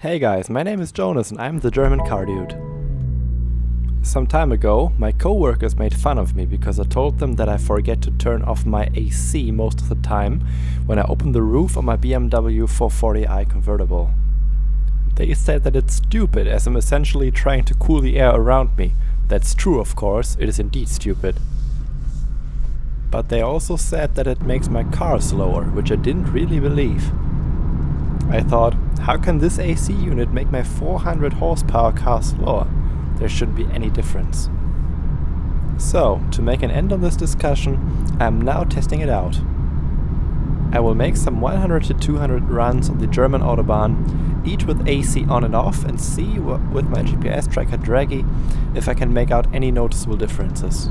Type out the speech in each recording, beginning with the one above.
Hey guys, my name is Jonas and I'm the GermanCarDude. Some time ago, my coworkers made fun of me because I told them that I forget to turn off my AC most of the time when I open the roof of my BMW 440i convertible. They said that it's stupid as I'm essentially trying to cool the air around me. That's true, of course, it is indeed stupid. But they also said that it makes my car slower, which I didn't really believe. I thought, how can this AC unit make my 400 horsepower car slower? There shouldn't be any difference. So, to make an end on this discussion, I'm now testing it out. I will make some 100 to 200 runs on the German Autobahn, each with AC on and off, and see with my GPS tracker Draggy if I can make out any noticeable differences.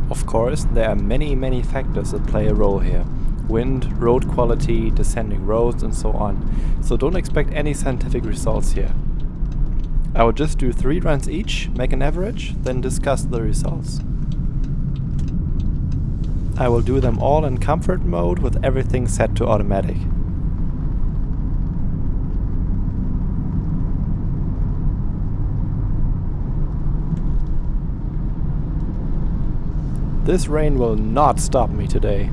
Of course, there are many factors that play a role here. Wind, road quality, descending roads and so on, so don't expect any scientific results here. I will just do 3 runs each, make an average, then discuss the results. I will do them all in comfort mode with everything set to automatic. This rain will not stop me today.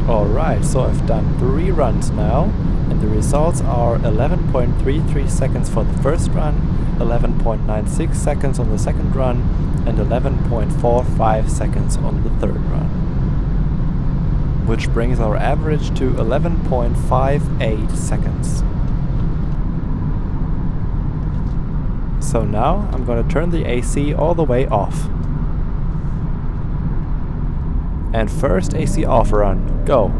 Alright, so I've done 3 runs now, and the results are 11.33 seconds for the first run, 11.96 seconds on the second run, and 11.45 seconds on the third run. Which brings our average to 11.58 seconds. So now I'm gonna turn the AC all the way off. And first AC off run, go!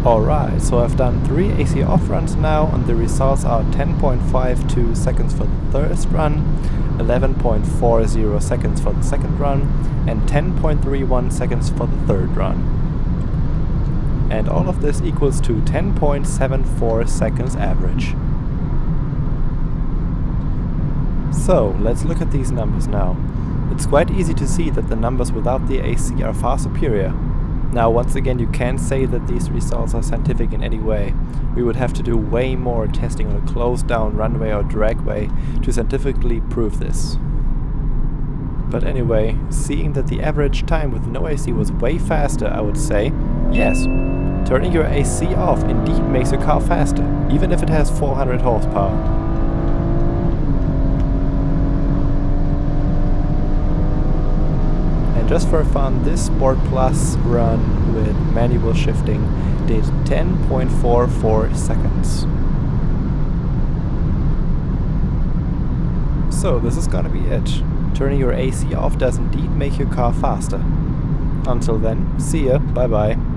Alright, so I've done 3 AC off runs now, and the results are 10.52 seconds for the first run, 11.40 seconds for the second run, and 10.31 seconds for the third run. And all of this equals to 10.74 seconds average. So, let's look at these numbers now. It's quite easy to see that the numbers without the AC are far superior. Now, once again, you can't say that these results are scientific in any way. We would have to do way more testing on a closed down runway or dragway to scientifically prove this. But anyway, seeing that the average time with no AC was way faster, I would say, yes, turning your AC off indeed makes your car faster, even if it has 400 horsepower. Just for fun, this Sport Plus run with manual shifting did 10.44 seconds. So this is gonna be it. Turning your AC off does indeed make your car faster. Until then, see ya, bye bye.